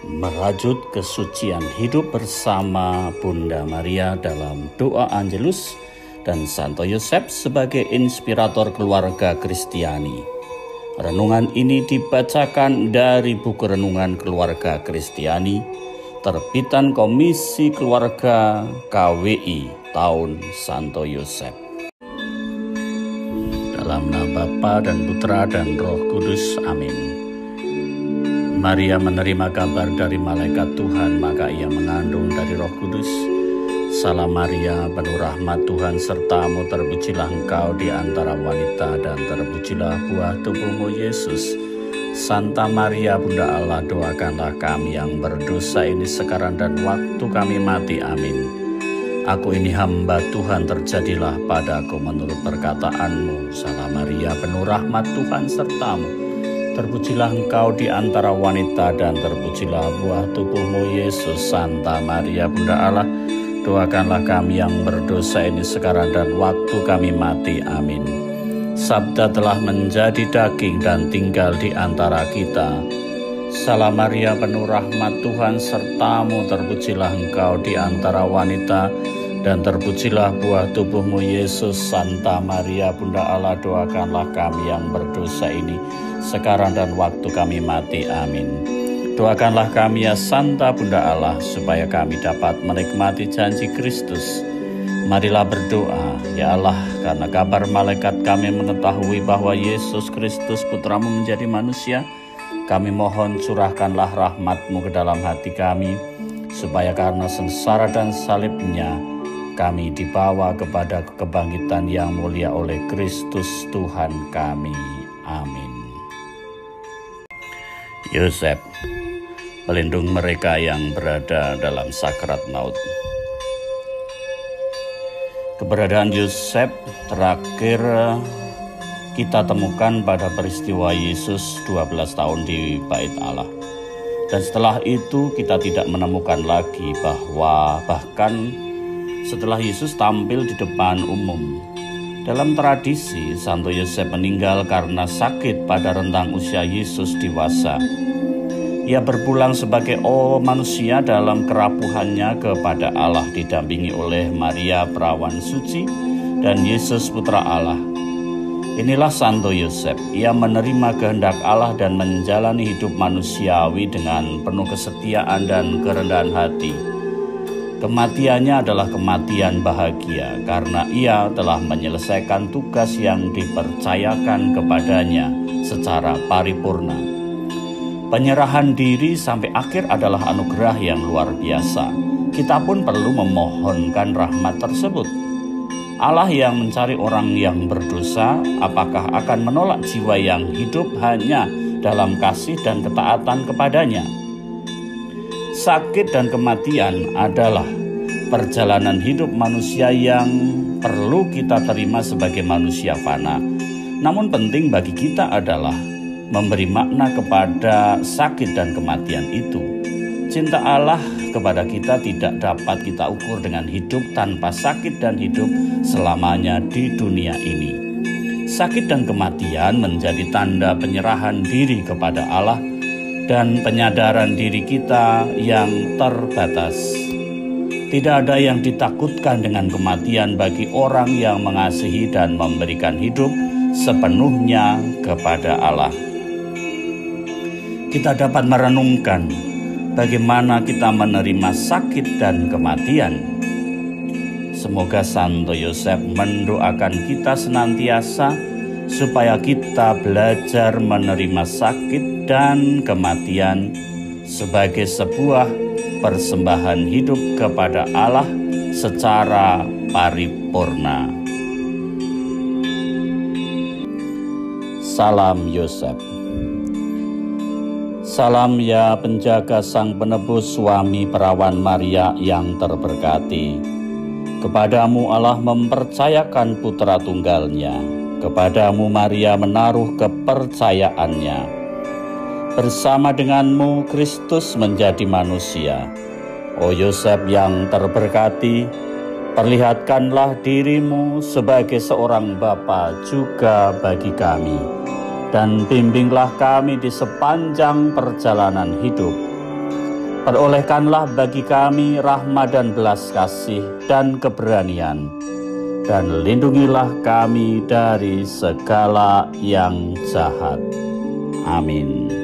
merajut kesucian hidup bersama Bunda Maria dalam doa Angelus dan Santo Yosef sebagai inspirator keluarga Kristiani. Renungan ini dibacakan dari buku Renungan Keluarga Kristiani, terbitan Komisi Keluarga KWI tahun Santo Yosef. Dalam nama Bapa dan Putra dan Roh Kudus, amin. Maria menerima kabar dari malaikat Tuhan, maka ia mengandung dari Roh Kudus. Salam Maria, penuh rahmat Tuhan sertamu, terpujilah engkau di antara wanita dan terpujilah buah tubuhmu Yesus. Santa Maria Bunda Allah, doakanlah kami yang berdosa ini sekarang dan waktu kami mati, amin. Aku ini hamba Tuhan, terjadilah padaku menurut perkataanmu. Salam Maria, penuh rahmat Tuhan sertamu, terpujilah engkau di antara wanita dan terpujilah buah tubuhmu Yesus. Santa Maria Bunda Allah, doakanlah kami yang berdosa ini sekarang dan waktu kami mati, amin. Sabda telah menjadi daging dan tinggal di antara kita. Salam Maria, penuh rahmat Tuhan sertamu, terpujilah engkau di antara wanita dan terpujilah buah tubuhmu Yesus. Santa Maria Bunda Allah, doakanlah kami yang berdosa ini sekarang dan waktu kami mati, amin. Doakanlah kami ya Santa Bunda Allah, supaya kami dapat menikmati janji Kristus. Marilah berdoa. Ya Allah, karena kabar malaikat kami mengetahui bahwa Yesus Kristus Putramu menjadi manusia, kami mohon curahkanlah rahmat-Mu ke dalam hati kami, supaya karena sengsara dan salibnya, kami dibawa kepada kebangkitan yang mulia oleh Kristus Tuhan kami. Amin. Yosef, pelindung mereka yang berada dalam sakrat maut. Keberadaan Yosef terakhir kita temukan pada peristiwa Yesus 12 tahun di Bait Allah. Dan setelah itu kita tidak menemukan lagi bahkan setelah Yesus tampil di depan umum. Dalam tradisi, Santo Yosef meninggal karena sakit pada rentang usia Yesus dewasa. Ia berpulang sebagai manusia dalam kerapuhannya kepada Allah, didampingi oleh Maria perawan suci dan Yesus Putra Allah. Inilah Santo Yosef. Ia menerima kehendak Allah dan menjalani hidup manusiawi dengan penuh kesetiaan dan kerendahan hati. Kematiannya adalah kematian bahagia karena ia telah menyelesaikan tugas yang dipercayakan kepadanya secara paripurna. Penyerahan diri sampai akhir adalah anugerah yang luar biasa. Kita pun perlu memohonkan rahmat tersebut. Allah yang mencari orang yang berdosa, apakah akan menolak jiwa yang hidup hanya dalam kasih dan ketaatan kepadanya? Sakit dan kematian adalah perjalanan hidup manusia yang perlu kita terima sebagai manusia fana. Namun penting bagi kita adalah memberi makna kepada sakit dan kematian itu. Cinta Allah kepada kita tidak dapat kita ukur dengan hidup tanpa sakit dan hidup selamanya di dunia ini. Sakit dan kematian menjadi tanda penyerahan diri kepada Allah dan penyadaran diri kita yang terbatas. Tidak ada yang ditakutkan dengan kematian bagi orang yang mengasihi dan memberikan hidup sepenuhnya kepada Allah. Kita dapat merenungkan bagaimana kita menerima sakit dan kematian. Semoga Santo Yosef mendoakan kita senantiasa supaya kita belajar menerima sakit dan kematian sebagai sebuah persembahan hidup kepada Allah secara paripurna. Salam Yosef. Salam ya penjaga sang penebus, suami perawan Maria yang terberkati. Kepadamu Allah mempercayakan putra tunggalnya. Kepadamu Maria menaruh kepercayaannya. Bersama denganmu Kristus menjadi manusia. O Yosef yang terberkati, perlihatkanlah dirimu sebagai seorang bapa juga bagi kami, dan bimbinglah kami di sepanjang perjalanan hidup. Perolehkanlah bagi kami rahmat dan belas kasih dan keberanian, dan lindungilah kami dari segala yang jahat. Amin.